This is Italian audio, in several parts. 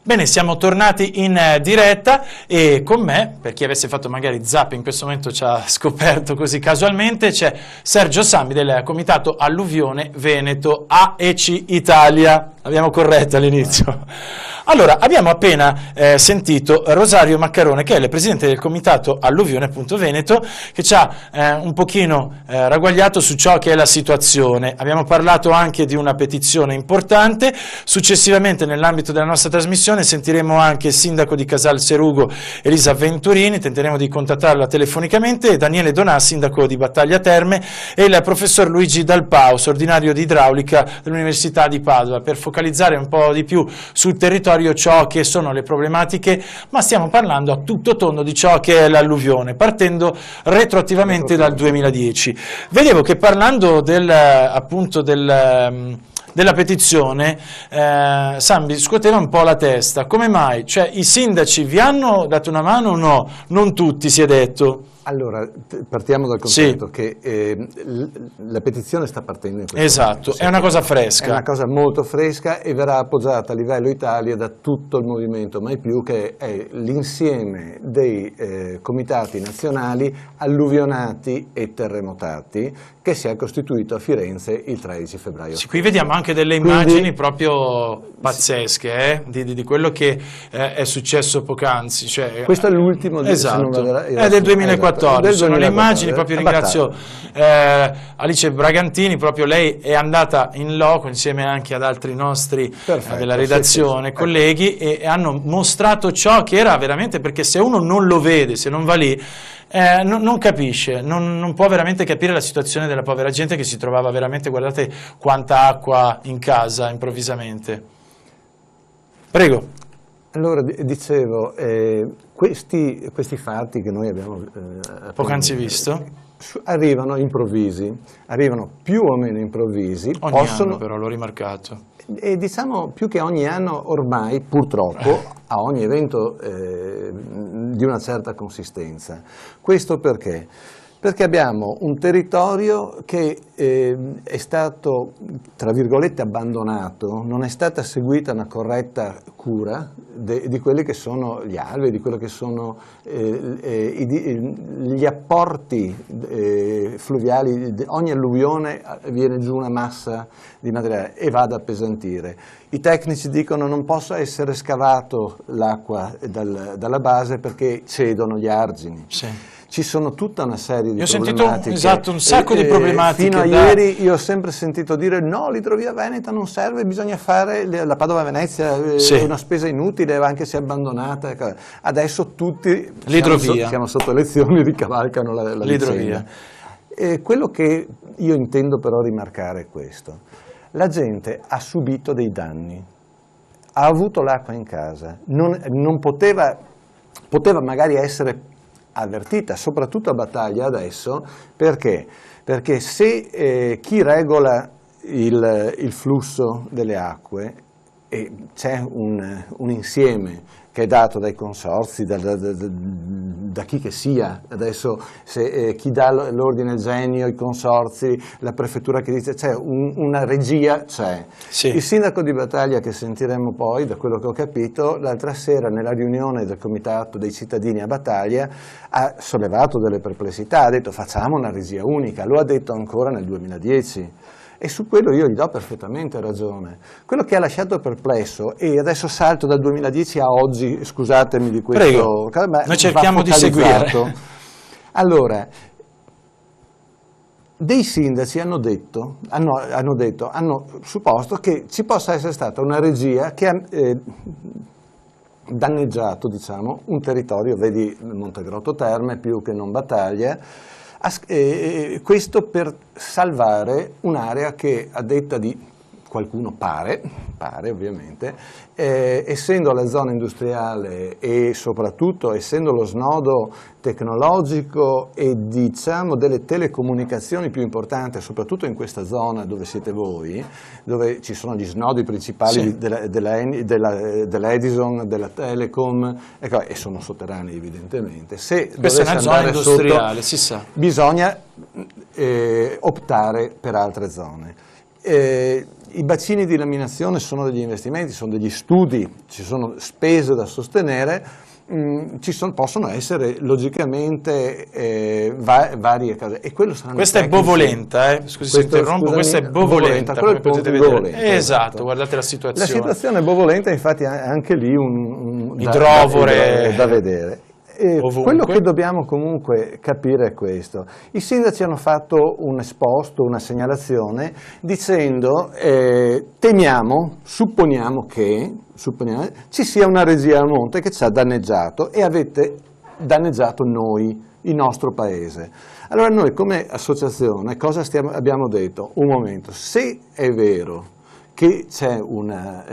Bene, siamo tornati in diretta e con me, per chi avesse fatto magari zap in questo momento ci ha scoperto così casualmente, c'è Sergio Sambi del Comitato Alluvione Veneto AEC Italia. L'abbiamo corretto all'inizio. Allora, abbiamo appena sentito Rosario Maccarone, che è il presidente del Comitato Alluvione appunto Veneto, che ci ha un pochino ragguagliato su ciò che è la situazione. Abbiamo parlato anche di una petizione importante. Successivamente, nell'ambito della nostra trasmissione, sentiremo anche il sindaco di Casal Serugo, Elisa Venturini, tenteremo di contattarla telefonicamente, e Daniele Donà, sindaco di Battaglia Terme, e il professor Luigi Dalpaus, ordinario di idraulica dell'Università di Padova, per focalizzare un po' di più sul territorio ciò che sono le problematiche, ma stiamo parlando a tutto tondo di ciò che è l'alluvione, partendo retroattivamente dal 2010. Vedevo che parlando appunto della petizione, Sambi scuoteva un po' la testa. Come mai? Cioè, i sindaci vi hanno dato una mano o no? Non tutti, si è detto. Allora, partiamo dal concetto che la petizione sta partendo in questo momento. È una cosa fresca. È una cosa molto fresca e verrà appoggiata a livello Italia da tutto il movimento Mai Più, che è l'insieme dei comitati nazionali alluvionati e terremotati, che si è costituito a Firenze il 13 febbraio. Sì, qui vediamo anche delle immagini proprio pazzesche di quello che è successo poc'anzi. Cioè, questo è l'ultimo è del 2014. Sono le immagini, proprio ringrazio Alice Bragantini, proprio lei è andata in loco insieme anche ad altri nostri della redazione, colleghi, e hanno mostrato ciò che era veramente, perché se uno non lo vede, se non va lì, non capisce, non può veramente capire la situazione della povera gente che si trovava veramente, guardate quanta acqua in casa improvvisamente. Prego. Allora, dicevo, questi fatti che noi abbiamo poc'anzi visto arrivano improvvisi, arrivano più o meno improvvisi. Ogni anno però, l'ho rimarcato. E diciamo più che ogni anno ormai, purtroppo, a ogni evento di una certa consistenza. Questo perché? Perché abbiamo un territorio che è stato, tra virgolette, abbandonato, non è stata seguita una corretta cura di quelli che sono gli alvei, di quello che sono gli apporti fluviali. Ogni alluvione viene giù una massa di materiale e va ad appesantire. I tecnici dicono non possa essere scavato l'acqua dalla base perché cedono gli argini. Sì. Ci sono tutta una serie di problematiche. Ho sentito un sacco di problematiche. Fino a ieri io ho sempre sentito dire no, l'idrovia veneta non serve, bisogna fare la Padova-Venezia, è una spesa inutile, anche se abbandonata. Adesso tutti siamo sotto elezioni, ricavalcano la vicenda. Quello che io intendo però rimarcare è questo. La gente ha subito dei danni, ha avuto l'acqua in casa, non poteva magari essere avvertita, soprattutto a Battaglia adesso, perché se chi regola il flusso delle acque, e c'è un insieme che è dato dai consorzi, da chi che sia, adesso chi dà l'ordine genio, i consorzi, la prefettura che dice c'è una regia, c'è. Sì. Il sindaco di Battaglia, che sentiremo poi, da quello che ho capito, l'altra sera nella riunione del comitato dei cittadini a Battaglia ha sollevato delle perplessità, ha detto facciamo una regia unica, lo ha detto ancora nel 2010. E su quello io gli do perfettamente ragione. Quello che ha lasciato perplesso, e adesso salto dal 2010 a oggi, scusatemi di questo, prego, noi cerchiamo di seguire. Allora, dei sindaci hanno supposto che ci possa essere stata una regia che ha danneggiato, diciamo, un territorio, vedi Montegrotto Terme più che non Battaglia. Questo per salvare un'area che, a detta di qualcuno, pare ovviamente, essendo la zona industriale e soprattutto essendo lo snodo tecnologico e diciamo delle telecomunicazioni più importanti, soprattutto in questa zona dove siete voi, dove ci sono gli snodi principali dell'Edison, della Telecom, ecco, e sono sotterranei evidentemente. Se questa è una zona industriale, si sa. Bisogna optare per altre zone. I bacini di laminazione sono degli investimenti, sono degli studi, ci sono spese da sostenere, possono essere logicamente varie cose. E quello questa è Bovolenta, scusi se interrompo, questa è Bovolenta, come potete vedere. Bovolenta, esatto, guardate la situazione. La situazione è Bovolenta, infatti anche lì un idrovore da vedere. Quello che dobbiamo comunque capire è questo. I sindaci hanno fatto un esposto, una segnalazione, dicendo supponiamo che ci sia una regia a monte che ci ha danneggiato e avete danneggiato noi, il nostro paese. Allora noi come associazione cosa abbiamo detto? Un momento, se è vero che c'è una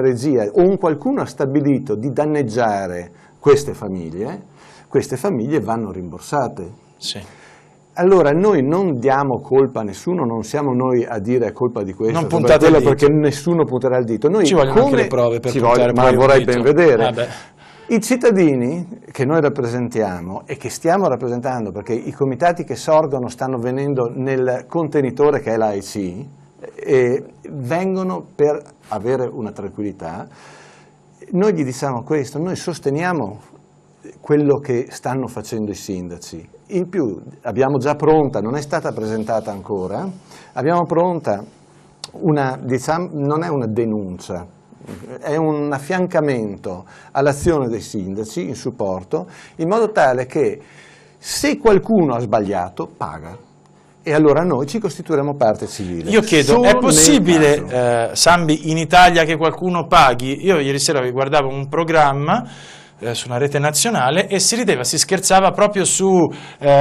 regia o qualcuno ha stabilito di danneggiare queste famiglie vanno rimborsate. Sì. Allora noi non diamo colpa a nessuno, non siamo noi a dire è colpa di questo, non puntate il dito, perché nessuno punterà il dito. Noi ci vogliono anche le prove per puntare ma vorrei ben vedere. I cittadini che noi rappresentiamo e che stiamo rappresentando, perché i comitati che sorgono stanno venendo nel contenitore che è l'AIC, vengono per avere una tranquillità. Noi gli diciamo questo, noi sosteniamo quello che stanno facendo i sindaci. In più abbiamo già pronta, non è stata presentata ancora, abbiamo pronta non è una denuncia, è un affiancamento all'azione dei sindaci in supporto, in modo tale che se qualcuno ha sbagliato paga. E allora noi ci costituiremo parte civile. Io chiedo, è possibile, Sambi, in Italia che qualcuno paghi? Io ieri sera guardavo un programma su una rete nazionale e si rideva, si scherzava proprio su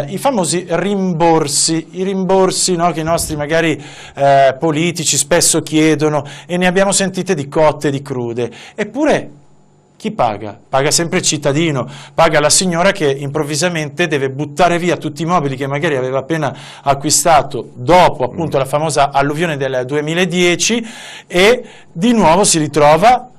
i famosi rimborsi, no, che i nostri magari politici spesso chiedono, e ne abbiamo sentite di cotte e di crude. Eppure chi paga? Paga sempre il cittadino, paga la signora che improvvisamente deve buttare via tutti i mobili che magari aveva appena acquistato dopo appunto la famosa alluvione del 2010 e di nuovo si ritrova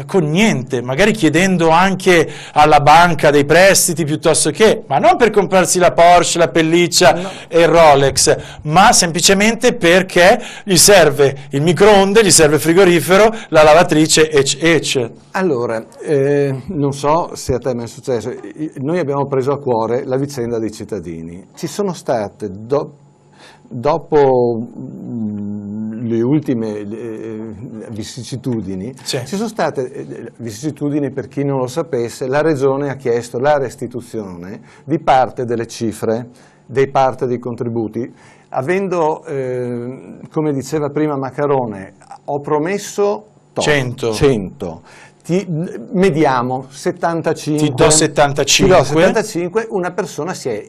con niente, magari chiedendo anche alla banca dei prestiti piuttosto che, ma non per comprarsi la Porsche, la pelliccia e il Rolex, ma semplicemente perché gli serve il microonde, gli serve il frigorifero, la lavatrice, Allora, non so se a te mi è successo, noi abbiamo preso a cuore la vicenda dei cittadini. Ci sono state, dopo le ultime vicissitudini, sì. Ci sono state vicissitudini, per chi non lo sapesse, la Regione ha chiesto la restituzione di parte delle cifre, di parte dei contributi, avendo, come diceva prima Maccarone, ho promesso 100. Mediamo 75. Ti do 75. Una persona si è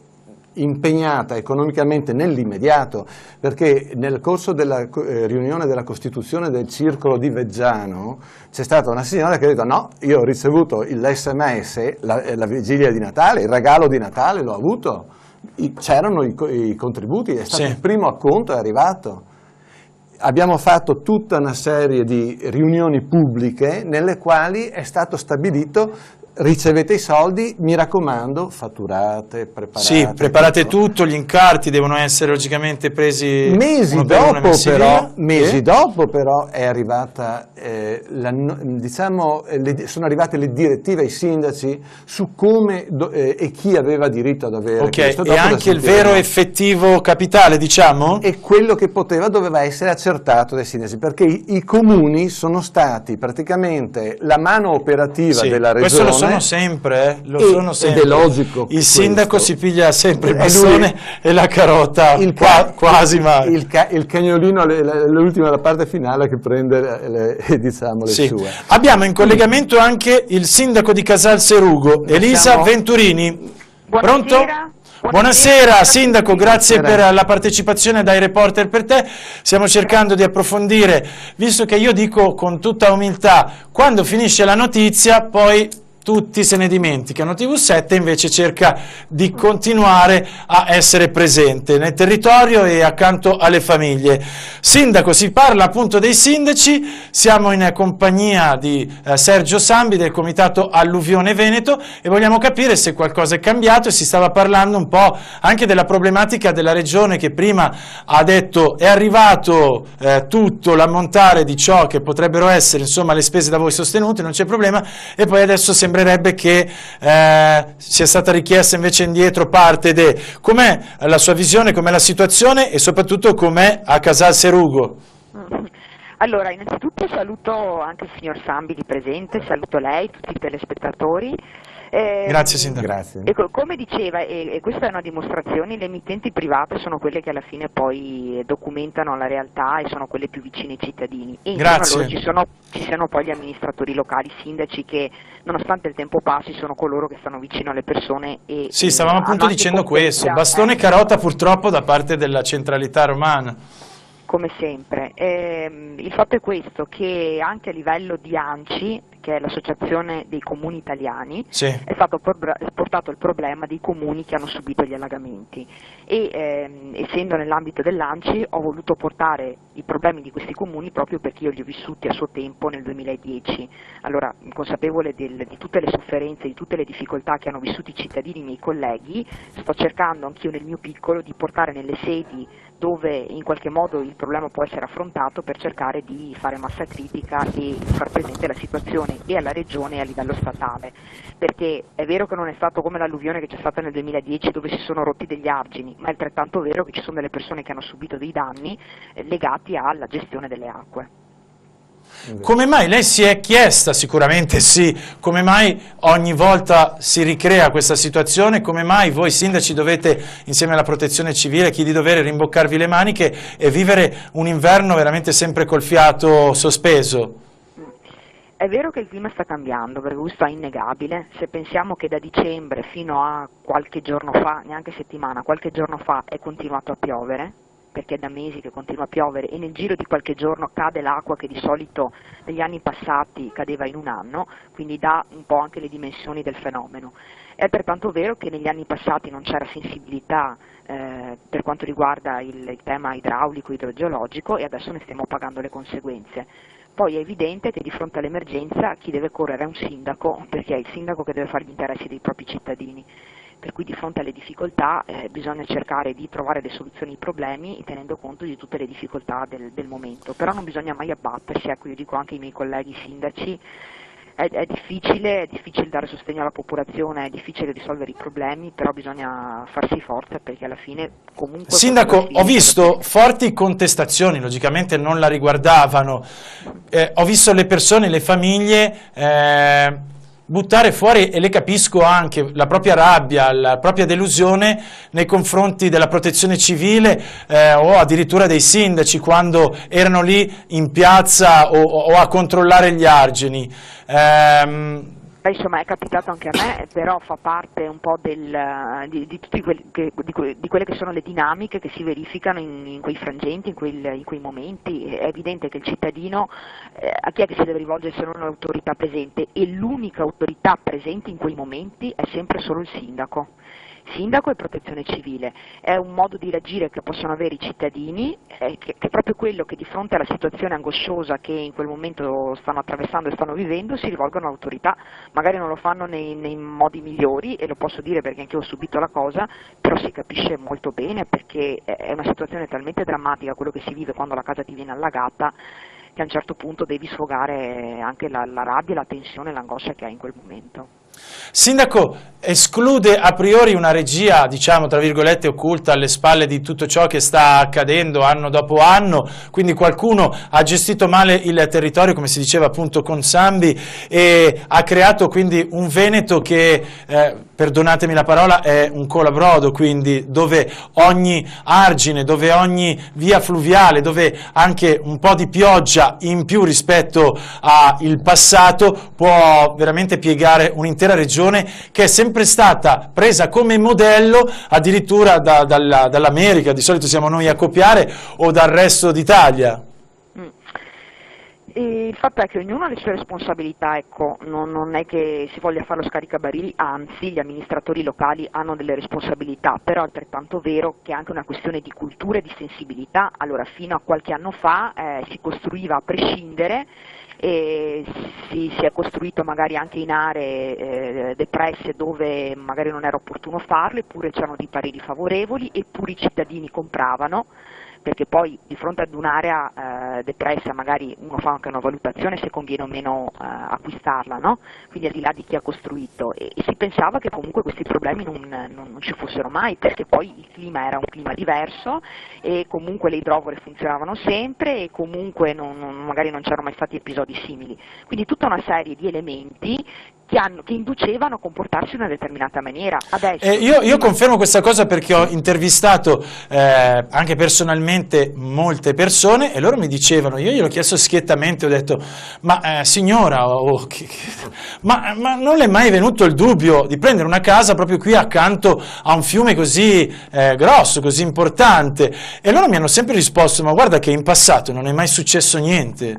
impegnata economicamente nell'immediato, perché nel corso della riunione della costituzione del circolo di Veggiano c'è stata una signora che ha detto no, io ho ricevuto l'SMS la vigilia di Natale, il regalo di Natale l'ho avuto, c'erano i contributi, è stato il primo acconto, è arrivato. Abbiamo fatto tutta una serie di riunioni pubbliche nelle quali è stato stabilito: ricevete i soldi, mi raccomando, fatturate, preparate. Sì, preparate tutto, gli incarti devono essere logicamente presi mesi dopo però è arrivata, sono arrivate le direttive ai sindaci su come e chi aveva diritto ad avere questo. E anche il vero effettivo capitale, diciamo? E quello che doveva essere accertato dai sindaci, perché i comuni sono stati praticamente la mano operativa della regione. Sono sempre, ed è logico. Il sindaco si piglia sempre il bastone e la carota, quasi mai. Il cagnolino, l'ultima, la parte finale che prende le sue. Abbiamo in collegamento anche il sindaco di Casal Serugo, Elisa Venturini. Pronto? Buonasera sindaco, grazie per la partecipazione dai Reporter per te. Stiamo cercando di approfondire, visto che io dico con tutta umiltà, quando finisce la notizia poi tutti se ne dimenticano. TV7 invece cerca di continuare a essere presente nel territorio e accanto alle famiglie. Sindaco, si parla appunto dei sindaci, siamo in compagnia di Sergio Sambi del Comitato Alluvione Veneto e vogliamo capire se qualcosa è cambiato, e si stava parlando un po' anche della problematica della regione, che prima ha detto è arrivato tutto l'ammontare di ciò che potrebbero essere insomma le spese da voi sostenute, non c'è problema, e poi adesso sembrerebbe che sia stata richiesta invece indietro parte. Com'è la sua visione, com'è la situazione e soprattutto com'è a Casal Serugo? Allora, innanzitutto saluto anche il signor Sambi di presente, saluto lei, tutti i telespettatori. Grazie Sindaco. Grazie. Come diceva, e questa è una dimostrazione, le emittenti private sono quelle che alla fine poi documentano la realtà e sono quelle più vicine ai cittadini. E Grazie. Loro ci sono poi gli amministratori locali, sindaci, che nonostante il tempo passi sono coloro che stanno vicino alle persone. Sì, stavamo appunto dicendo questo, bastone e carota purtroppo da parte della centralità romana. Come sempre. Il fatto è questo, che anche a livello di ANCI, che è l'Associazione dei Comuni Italiani, sì, è stato portato il problema dei comuni che hanno subito gli allagamenti e essendo nell'ambito dell'ANCI ho voluto portare i problemi di questi comuni proprio perché io li ho vissuti a suo tempo nel 2010. Allora, consapevole di tutte le sofferenze, di tutte le difficoltà che hanno vissuto i cittadini, i miei colleghi, sto cercando anch'io nel mio piccolo di portare nelle sedi dove in qualche modo il problema può essere affrontato per cercare di fare massa critica e far presente la situazione e alla regione e a livello statale, perché è vero che non è stato come l'alluvione che c'è stata nel 2010 dove si sono rotti degli argini, ma è altrettanto vero che ci sono delle persone che hanno subito dei danni legati alla gestione delle acque. Come mai lei si è chiesta, sicuramente sì, come mai ogni volta si ricrea questa situazione, come mai voi sindaci dovete, insieme alla protezione civile, chi di dovere, rimboccarvi le maniche e vivere un inverno veramente sempre col fiato sospeso? È vero che il clima sta cambiando, perché questo è innegabile. Se pensiamo che da dicembre fino a qualche giorno fa, neanche settimana, qualche giorno fa è continuato a piovere, perché è da mesi che continua a piovere e nel giro di qualche giorno cade l'acqua che di solito negli anni passati cadeva in un anno, quindi dà un po' anche le dimensioni del fenomeno. È altrettanto vero che negli anni passati non c'era sensibilità per quanto riguarda il tema idraulico, idrogeologico, e adesso ne stiamo pagando le conseguenze. Poi è evidente che di fronte all'emergenza chi deve correre è un sindaco, perché è il sindaco che deve fare gli interessi dei propri cittadini. Per cui di fronte alle difficoltà bisogna cercare di trovare le soluzioni ai problemi tenendo conto di tutte le difficoltà del momento, però non bisogna mai abbattersi, ecco, io dico anche ai miei colleghi sindaci, è difficile dare sostegno alla popolazione, è difficile risolvere i problemi, però bisogna farsi forza perché alla fine comunque... Sindaco, ho visto forti contestazioni, logicamente non la riguardavano, ho visto le persone, le famiglie... buttare fuori, e le capisco anche, la propria rabbia, la propria delusione nei confronti della protezione civile o addirittura dei sindaci quando erano lì in piazza o a controllare gli argini. Insomma, è capitato anche a me, però fa parte un po' di quelle che sono le dinamiche che si verificano in quei frangenti, in quei momenti. È evidente che il cittadino, a chi è che si deve rivolgere se non all'autorità presente? E l'unica autorità presente in quei momenti è sempre solo il sindaco. Sindaco e protezione civile, è un modo di reagire che possono avere i cittadini, che è proprio quello che di fronte alla situazione angosciosa che in quel momento stanno attraversando e stanno vivendo si rivolgono all'autorità, magari non lo fanno nei modi migliori, e lo posso dire perché anche io ho subito la cosa, però si capisce molto bene perché è una situazione talmente drammatica quello che si vive quando la casa ti viene allagata, che a un certo punto devi sfogare anche la rabbia, la tensione e l'angoscia che hai in quel momento. Sindaco, esclude a priori una regia, diciamo, tra virgolette, occulta alle spalle di tutto ciò che sta accadendo anno dopo anno, quindi qualcuno ha gestito male il territorio, come si diceva appunto con Sambi, e ha creato quindi un Veneto che, perdonatemi la parola, è un colabrodo, quindi dove ogni argine, dove ogni via fluviale, dove anche un po' di pioggia in più rispetto al passato può veramente piegare un'intera regione che è sempre stata presa come modello addirittura dall'America, di solito siamo noi a copiare, o dal resto d'Italia. Il fatto è che ognuno ha le sue responsabilità, ecco, non è che si voglia fare lo scaricabarili, anzi gli amministratori locali hanno delle responsabilità, però è altrettanto vero che è anche una questione di cultura e di sensibilità. Allora, fino a qualche anno fa si costruiva a prescindere, e si è costruito magari anche in aree depresse dove magari non era opportuno farlo, eppure c'erano dei pareri favorevoli, eppure i cittadini compravano, perché poi di fronte ad un'area depressa magari uno fa anche una valutazione se conviene o meno acquistarla, no? Quindi al di là di chi ha costruito, e si pensava che comunque questi problemi non ci fossero mai, perché poi il clima era un clima diverso e comunque le idrovore funzionavano sempre e comunque magari non c'erano mai stati episodi simili. Quindi tutta una serie di elementi che inducevano a comportarsi in una determinata maniera. Adesso, io confermo questa cosa perché ho intervistato anche personalmente molte persone e loro mi dicevano, io gliel'ho chiesto schiettamente, ho detto, ma signora, ma non le è mai venuto il dubbio di prendere una casa proprio qui accanto a un fiume così grosso, così importante? E loro mi hanno sempre risposto, ma guarda che in passato non è mai successo niente.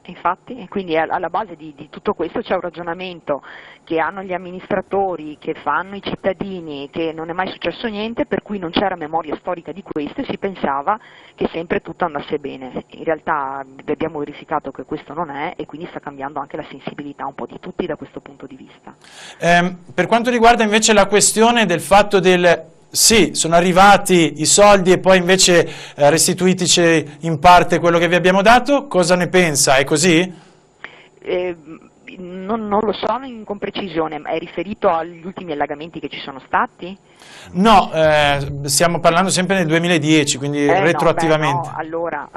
Infatti, quindi alla base di tutto questo c'è un ragionamento che hanno gli amministratori, che fanno i cittadini, che non è mai successo niente, per cui non c'era memoria storica di questo e si pensava che sempre tutto andasse bene. In realtà abbiamo verificato che questo non è, e quindi sta cambiando anche la sensibilità un po' di tutti da questo punto di vista. Per quanto riguarda invece la questione del fatto sì, sono arrivati i soldi e poi invece restituitici in parte quello che vi abbiamo dato, cosa ne pensa? È così? Non lo so con precisione, è riferito agli ultimi allagamenti che ci sono stati? No, stiamo parlando sempre nel 2010, quindi retroattivamente. Allora,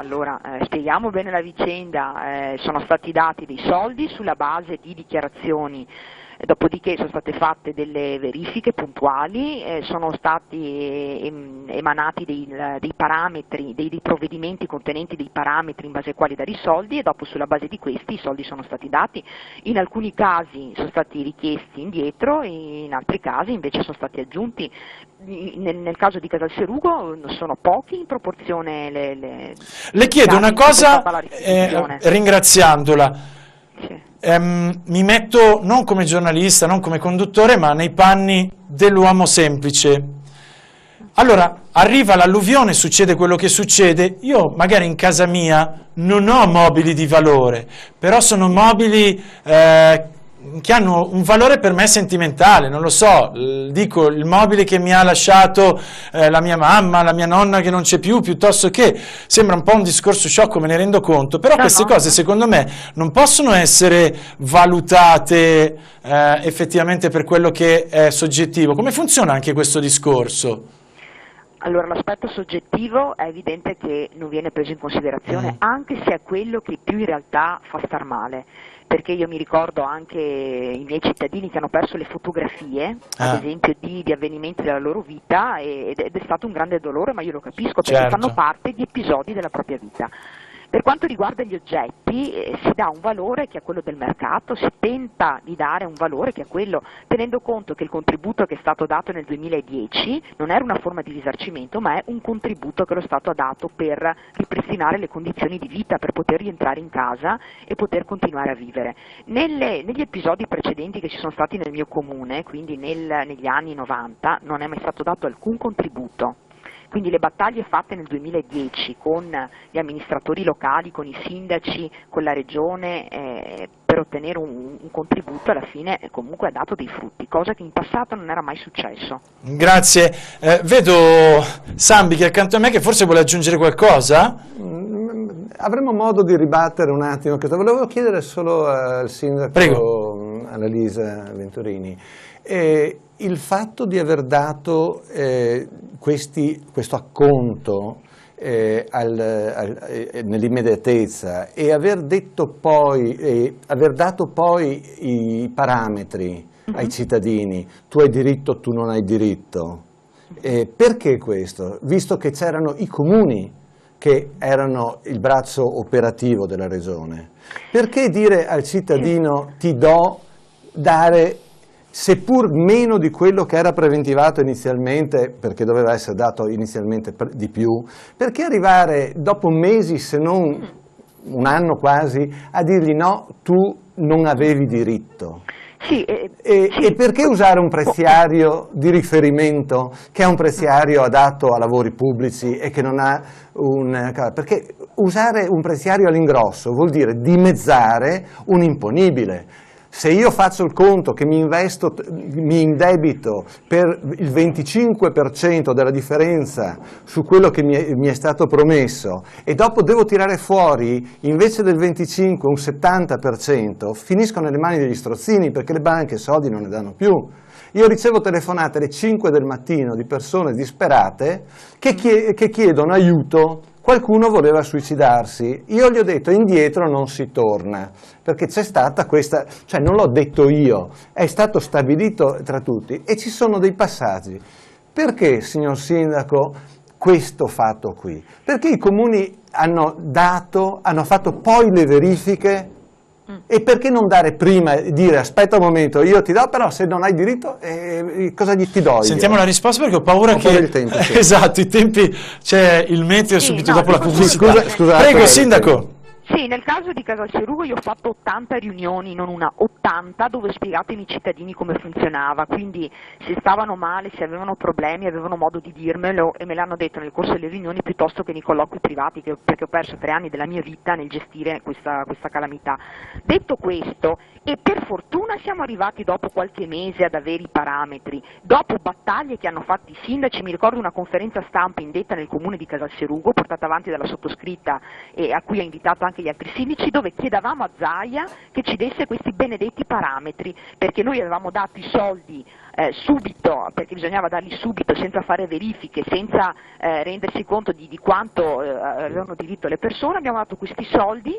spieghiamo bene la vicenda. Sono stati dati dei soldi sulla base di dichiarazioni. Dopodiché sono state fatte delle verifiche puntuali, sono stati emanati dei parametri, dei provvedimenti contenenti dei parametri in base ai quali dare i soldi, e dopo sulla base di questi i soldi sono stati dati. In alcuni casi sono stati richiesti indietro, in altri casi invece sono stati aggiunti. Nel caso di Casalserugo sono pochi in proporzione le chiedo una cosa, ringraziandola. Sì. Mi metto non come giornalista, non come conduttore, ma nei panni dell'uomo semplice. Allora, arriva l'alluvione, succede quello che succede, io magari in casa mia non ho mobili di valore, però sono mobili che hanno un valore per me sentimentale, non lo so, dico il mobile che mi ha lasciato la mia mamma, la mia nonna che non c'è più, piuttosto che, sembra un po' un discorso sciocco, me ne rendo conto, però queste cose secondo me non possono essere valutate effettivamente per quello che è soggettivo. Come funziona anche questo discorso? Allora, l'aspetto soggettivo è evidente che non viene preso in considerazione, anche se è quello che più in realtà fa star male. Perché io mi ricordo anche i miei cittadini che hanno perso le fotografie, ad esempio, di avvenimenti della loro vita, ed è stato un grande dolore, ma io lo capisco, perché fanno parte di episodi della propria vita. Per quanto riguarda gli oggetti, si dà un valore che è quello del mercato, si tenta di dare un valore che è quello, tenendo conto che il contributo che è stato dato nel 2010 non era una forma di risarcimento, ma è un contributo che lo Stato ha dato per ripristinare le condizioni di vita, per poter rientrare in casa e poter continuare a vivere. Negli episodi precedenti che ci sono stati nel mio comune, quindi negli anni 90, non è mai stato dato alcun contributo. Quindi le battaglie fatte nel 2010 con gli amministratori locali, con i sindaci, con la regione, per ottenere un contributo, alla fine comunque ha dato dei frutti, cosa che in passato non era mai successo. Grazie. Vedo Sambi che è accanto a me che forse vuole aggiungere qualcosa? Avremo modo di ribattere un attimo. Volevo chiedere solo al sindaco Annalisa Venturini. Il fatto di aver dato questo acconto nell'immediatezza e aver dato poi i parametri ai cittadini, tu hai diritto, tu non hai diritto, perché questo? Visto che c'erano i comuni che erano il braccio operativo della regione, perché dire al cittadino ti dare seppur meno di quello che era preventivato inizialmente, perché doveva essere dato inizialmente di più, perché arrivare dopo mesi, se non un anno quasi, a dirgli no, tu non avevi diritto. Sì, e perché usare un preziario di riferimento che è un preziario adatto a lavori pubblici e che non ha perché usare un preziario all'ingrosso vuol dire dimezzare un imponibile. Se io faccio il conto che mi indebito per il 25% della differenza su quello che mi è stato promesso e dopo devo tirare fuori invece del 25% un 70%, finisco nelle mani degli strozzini perché le banche soldi non ne danno più. Io ricevo telefonate alle 5 del mattino di persone disperate che chiedono aiuto. Qualcuno voleva suicidarsi, io gli ho detto indietro non si torna, perché c'è stata questa, cioè non l'ho detto io, è stato stabilito tra tutti e ci sono dei passaggi. Perché, signor Sindaco, questo fatto qui? Perché i comuni hanno fatto poi le verifiche? E perché non dare prima e dire aspetta un momento, io ti do, però se non hai diritto cosa gli ti do? Sentiamo la risposta perché ho paura che... il tempo, sì. Esatto, i tempi, c'è il meteo subito dopo la pubblicità. Scusate, prego Sindaco. Sì, nel caso di Casalserugo io ho fatto 80 riunioni, non una, 80, dove ho spiegato ai miei cittadini come funzionava, quindi se stavano male, se avevano problemi, avevano modo di dirmelo e me l'hanno detto nel corso delle riunioni piuttosto che nei colloqui privati, perché ho perso 3 anni della mia vita nel gestire questa calamità. Detto questo, e per fortuna siamo arrivati dopo qualche mese ad avere i parametri, dopo battaglie che hanno fatto i sindaci, mi ricordo una conferenza stampa indetta nel comune di Casalserugo, portata avanti dalla sottoscritta e a cui ha invitato anche gli altri sindaci, dove chiedevamo a Zaia che ci desse questi benedetti parametri, perché noi avevamo dato i soldi subito, perché bisognava darli subito, senza fare verifiche, senza rendersi conto di quanto avevano diritto le persone, abbiamo dato questi soldi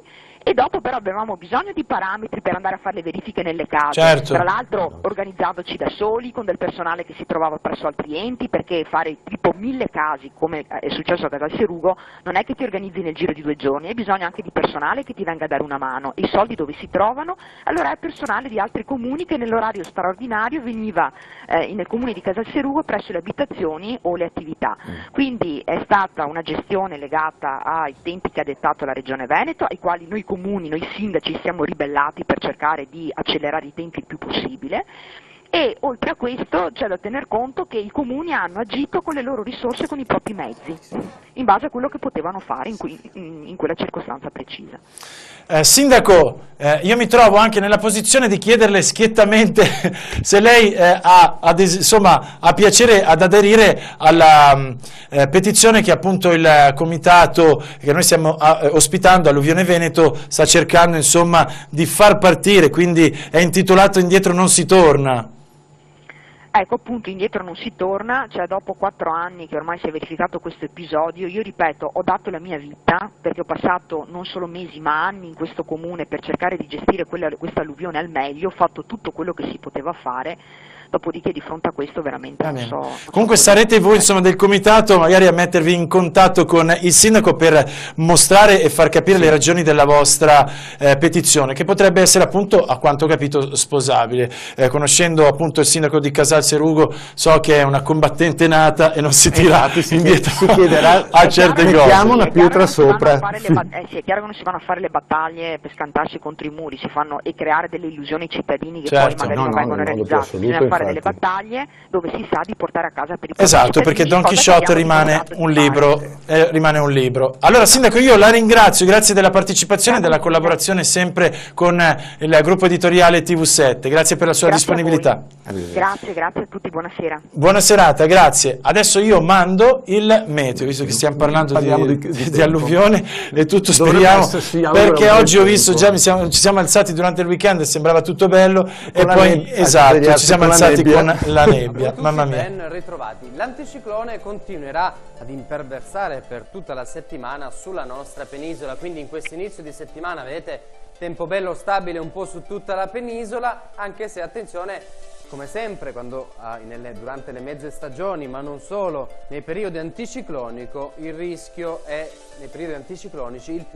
e dopo però avevamo bisogno di parametri per andare a fare le verifiche nelle case, certo. Tra l'altro organizzandoci da soli, con del personale che si trovava presso altri enti, perché fare tipo 1000 casi, come è successo a Casalserugo, non è che ti organizzi nel giro di 2 giorni, hai bisogno anche di personale che ti venga a dare una mano, e i soldi dove si trovano? Allora è personale di altri comuni che nell'orario straordinario veniva nel comune di Casalserugo presso le abitazioni o le attività, quindi è stata una gestione legata ai tempi che ha dettato la Regione Veneto, ai quali noi comuni, noi sindaci siamo ribellati per cercare di accelerare i tempi il più possibile. E oltre a questo c'è da tener conto che i comuni hanno agito con le loro risorse, con i propri mezzi, in base a quello che potevano fare in quella circostanza precisa. Sindaco, io mi trovo anche nella posizione di chiederle schiettamente se lei ha piacere ad aderire alla petizione che appunto il comitato che noi stiamo ospitando, Alluvione Veneto, sta cercando insomma di far partire, quindi è intitolato Indietro non si torna. Ecco, appunto, indietro non si torna, cioè dopo 4 anni che ormai si è verificato questo episodio, io ripeto, ho dato la mia vita, perché ho passato non solo mesi ma anni in questo comune per cercare di gestire questa alluvione al meglio, ho fatto tutto quello che si poteva fare, dopodiché di fronte a questo veramente non so. Comunque sarete voi insomma del comitato magari a mettervi in contatto con il sindaco per mostrare e far capire le ragioni della vostra petizione, che potrebbe essere appunto, a quanto ho capito, sposabile. Conoscendo appunto il sindaco di Casalserugo, so che è una combattente nata e non si tira indietro, si chiederà a certe cose. Mettiamo una pietra sopra. Sì, è chiaro che non si vanno a fare le battaglie per scantarsi contro i muri, si fanno e creare delle illusioni ai cittadini che poi magari non vengono realizzate. Bisogna fare delle battaglie dove si sa di portare a casa per i propri Esatto, perché Don Chisciotte rimane un libro. Allora Sindaco, io la ringrazio, grazie della partecipazione e della collaborazione sempre con il gruppo editoriale TV7, grazie per la sua disponibilità. Grazie a tutti, buonasera. Buona serata, grazie. Adesso io mando il meteo, visto che stiamo parlando di alluvione e tutto, speriamo, perché oggi ho visto già ci siamo alzati durante il weekend e sembrava tutto bello e poi esatto, ci siamo alzati con la nebbia, mamma mia. Ben ritrovati. L'anticiclone continuerà ad imperversare per tutta la settimana sulla nostra penisola, quindi in questo inizio di settimana vedete tempo bello stabile un po' su tutta la penisola, anche se attenzione, come sempre durante le mezze stagioni, ma non solo, nei periodi anticiclonici il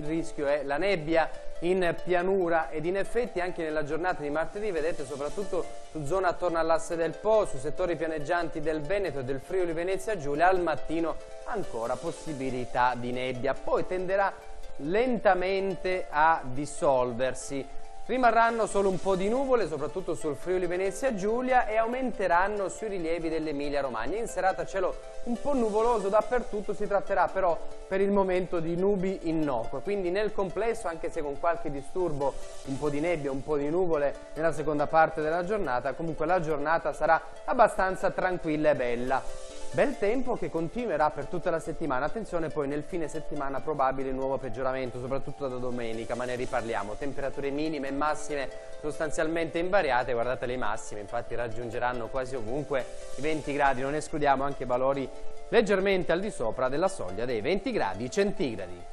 rischio è la nebbia in pianura, ed in effetti anche nella giornata di martedì vedete soprattutto su zone attorno all'asse del Po, su settori pianeggianti del Veneto e del Friuli Venezia Giulia, al mattino ancora possibilità di nebbia, poi tenderà lentamente a dissolversi. Rimarranno solo un po' di nuvole, soprattutto sul Friuli Venezia Giulia, e aumenteranno sui rilievi dell'Emilia Romagna. In serata cielo un po' nuvoloso dappertutto, si tratterà però per il momento di nubi innocue. Quindi nel complesso, anche se con qualche disturbo, un po' di nebbia, un po' di nuvole nella seconda parte della giornata, comunque la giornata sarà abbastanza tranquilla e bella. Bel tempo che continuerà per tutta la settimana. Attenzione poi nel fine settimana probabile nuovo peggioramento, soprattutto da domenica, ma ne riparliamo. Temperature minime e massime sostanzialmente invariate, guardate le massime, infatti raggiungeranno quasi ovunque i 20 gradi, non escludiamo anche valori leggermente al di sopra della soglia dei 20 gradi centigradi.